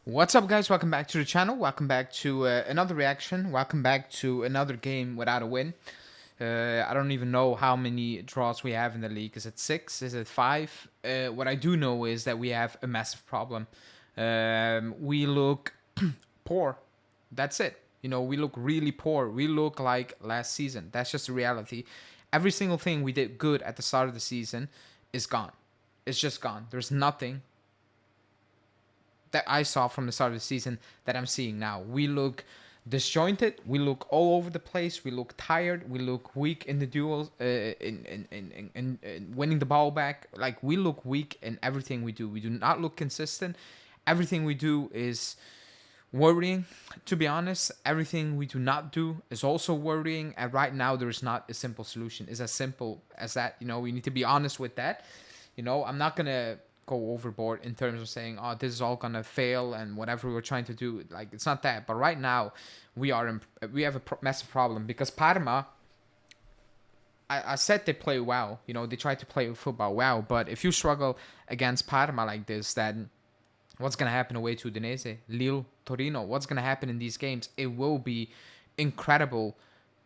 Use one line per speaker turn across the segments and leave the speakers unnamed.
What's up, guys? Welcome back to the channel. Welcome back to another reaction. Welcome back to another game without a win. I don't even know how many draws we have in the league. Is it 6? Is it 5? What I do know is that we have a massive problem. We look poor. That's it. We look really poor. We look like last season. That's just the reality. Every single thing we did good at the start of the season is gone. It's just gone. There's nothing that I saw from the start of the season that I'm seeing now. We look disjointed. We look all over the place. We look tired. We look weak in the duels, in winning the ball back. Like, we look weak in everything we do. We do not look consistent. Everything we do is worrying, to be honest. Everything we do not do is also worrying. And right now, there is not a simple solution. It's as simple as that. We need to be honest with that. I'm not going to go overboard in terms of saying, oh, this is all gonna fail and whatever we're trying to do. Like, it's not that. But right now, we have a massive problem because Parma. I said they play well. They try to play football well. But if you struggle against Parma like this, then what's gonna happen away to Udinese, Lille, Torino? What's gonna happen in these games? It will be incredible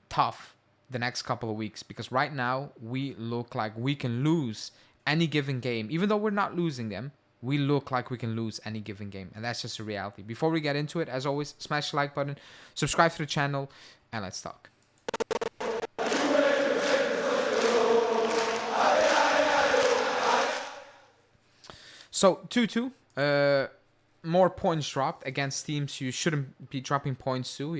tough the next couple of weeks because right now we look like we can lose any given game. Even though we're not losing them, we look like we can lose any given game. And that's just a reality. Before we get into it, as always, smash the like button, subscribe to the channel, and let's talk. So, 2-2. More points dropped against teams you shouldn't be dropping points to.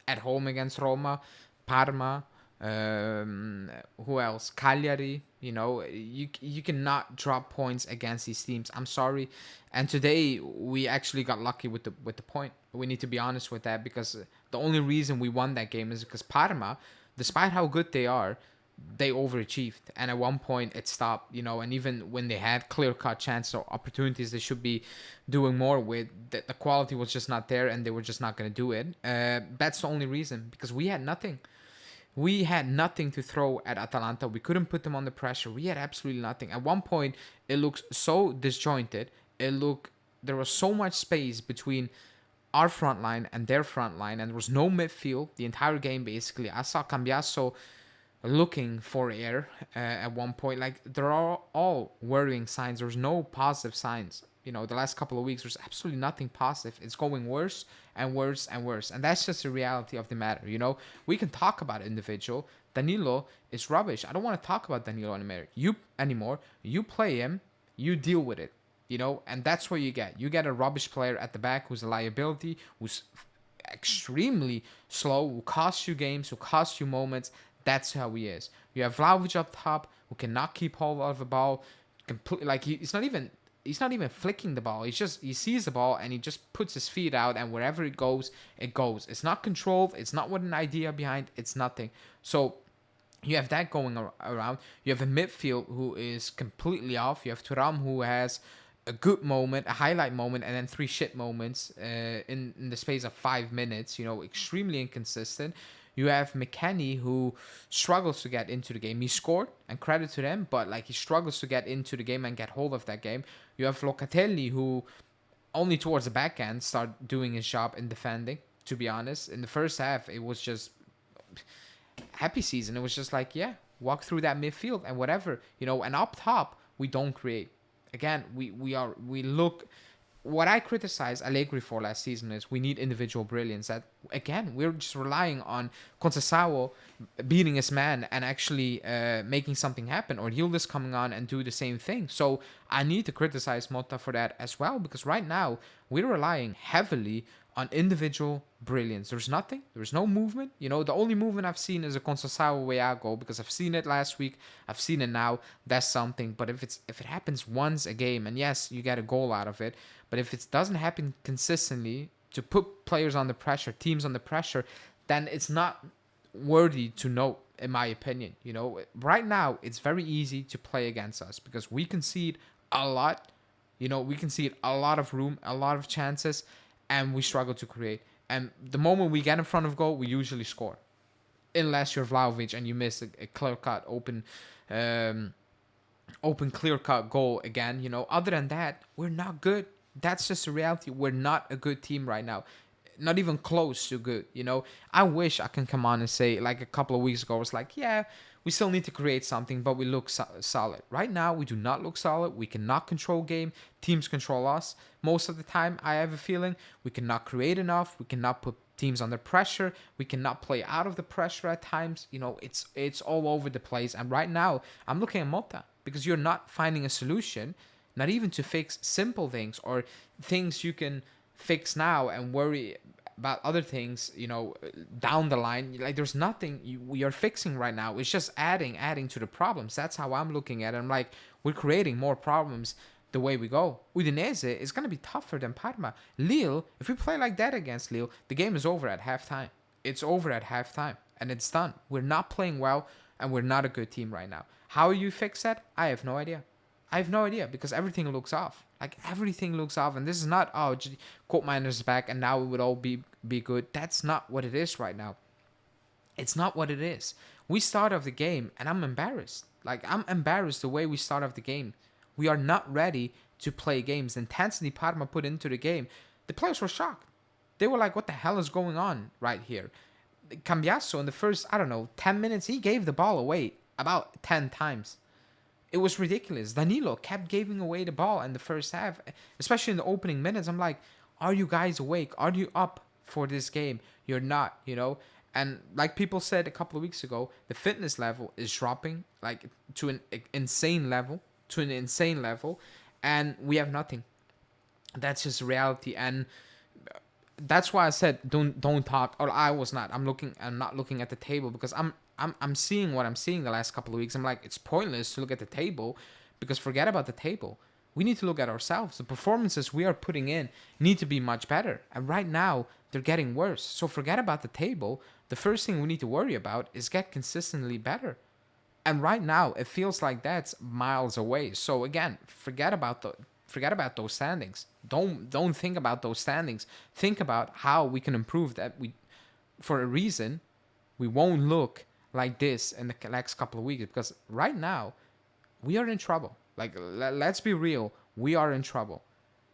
At home against Roma, Parma, who else? Cagliari. You cannot drop points against these teams. I'm sorry. And today we actually got lucky with the point. We need to be honest with that because the only reason we won that game is because Parma, despite how good they are, they overachieved. And at one point it stopped. And even when they had clear-cut chances or opportunities they should be doing more with, the quality was just not there and they were just not going to do it. That's the only reason because we had nothing. We had nothing to throw at Atalanta. We couldn't put them under pressure. We had absolutely nothing. At one point, it looked so disjointed. There was so much space between our front line and their front line, and there was no midfield the entire game, basically. I saw Cambiasso looking for air at one point. Like, there are all worrying signs. There's no positive signs. The last couple of weeks, there's absolutely nothing positive. It's going worse and worse and worse. And that's just the reality of the matter. We can talk about individual. Danilo is rubbish. I don't want to talk about Danilo anymore. You play him, you deal with it. And that's what you get. You get a rubbish player at the back who's a liability, who's extremely slow, who costs you games, who costs you moments. That's how he is. You have Vlahovic up top, who cannot keep hold of the ball. Completely, like, he's not even flicking the ball. He sees the ball and he just puts his feet out, and wherever it goes, it goes. It's not controlled. It's not with an idea behind. It's nothing. So you have that going around. You have a midfield who is completely off. You have Thuram, who has a good moment, a highlight moment, and then 3 shit moments in the space of 5 minutes. Extremely inconsistent. You have McKennie, who struggles to get into the game. He scored, and credit to them, but he struggles to get into the game and get hold of that game. You have Locatelli, who only towards the back end start doing his job in defending, to be honest. In the first half, it was just happy season. It was just walk through that midfield and whatever. And up top, we don't create. Again, we look... What I criticized Allegri for last season is we need individual brilliance. That, again, we're just relying on Conceição beating his man and actually making something happen, or Yildiz coming on and do the same thing. So I need to criticize Motta for that as well, because right now we're relying heavily on individual brilliance. There's nothing. There's no movement. The only movement I've seen is a Conceição Weago, because I've seen it last week. I've seen it now. That's something. But if it happens once a game, and yes, you get a goal out of it, but if it doesn't happen consistently to put players under pressure, teams under pressure, then it's not worthy to note, in my opinion. Right now, it's very easy to play against us because we concede a lot. We concede a lot of room, a lot of chances, and we struggle to create. And the moment we get in front of goal, we usually score. Unless you're Vlahovic and you miss a clear-cut, open clear-cut goal again. Other than that, we're not good. That's just the reality. We're not a good team right now. Not even close to good, you know. I wish I can come on and say, like a couple of weeks ago, I was like, yeah, we still need to create something, but we look solid. Right now, we do not look solid. We cannot control game. Teams control us. Most of the time, I have a feeling we cannot create enough. We cannot put teams under pressure. We cannot play out of the pressure at times. You know, it's all over the place. And right now, I'm looking at Mota because you're not finding a solution, not even to fix simple things or things you can fix now and worry about other things, you know, down the line. Like there's nothing we are fixing right now. It's just adding to the problems. That's how I'm looking at it. I'm like, we're creating more problems the way we go. Udinese is going to be tougher than Parma. Lille, if we play like that against Lille, the game is over at halftime. It's over at halftime and it's done. We're not playing well and we're not a good team right now. How you fix that? I have no idea. I have no idea because everything looks off. Like everything looks off, and this is not Colt Miner's back, and now it would all be good. That's not what it is right now. It's not what it is. We start off the game, and I'm embarrassed. Like I'm embarrassed the way we start off the game. We are not ready to play games. The intensity Parma put into the game, the players were shocked. They were like, "What the hell is going on right here?" Cambiasso in the first, I don't know, 10 minutes, he gave the ball away about 10 times. It was ridiculous. Danilo kept giving away the ball in the first half, especially in the opening minutes. I'm like, are you guys awake? Are you up for this game? You're not, you know? And like people said a couple of weeks ago, the fitness level is dropping like to an insane level, and we have nothing. That's just reality. And that's why I said don't talk. Or I was not. I'm not looking at the table because I'm seeing what I'm seeing the last couple of weeks. I'm like, it's pointless to look at the table because forget about the table. We need to look at ourselves. The performances we are putting in need to be much better. And right now, they're getting worse. So forget about the table. The first thing we need to worry about is get consistently better. And right now, it feels like that's miles away. So again, forget about those standings. Don't think about those standings. Think about how we can improve that. For a reason, we won't look like this in the next couple of weeks because right now we are in trouble. Like let's be real, we are in trouble.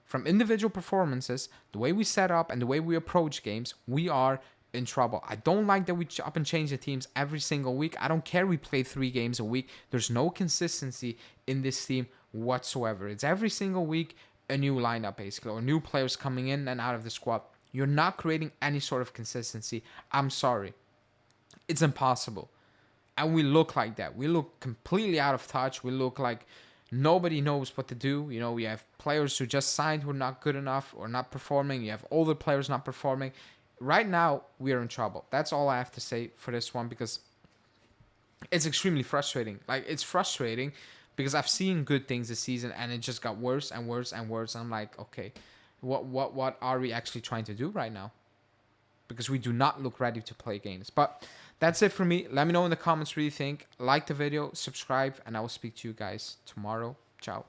From individual performances, the way we set up and the way we approach games, we are in trouble. I don't like that we chop and change the teams every single week. I don't care we play 3 games a week. There's no consistency in this team whatsoever. It's every single week a new lineup basically, or new players coming in and out of the squad. You're not creating any sort of consistency. I'm sorry. It's impossible. And we look like that. We look completely out of touch. We look like nobody knows what to do. You know, we have players who just signed who are not good enough or not performing. You have older players not performing. Right now, we are in trouble. That's all I have to say for this one because it's extremely frustrating. Like, it's frustrating because I've seen good things this season and it just got worse and worse and worse. I'm like, okay, what are we actually trying to do right now? Because we do not look ready to play games. But that's it for me. Let me know in the comments what you think. Like the video, subscribe, and I will speak to you guys tomorrow. Ciao.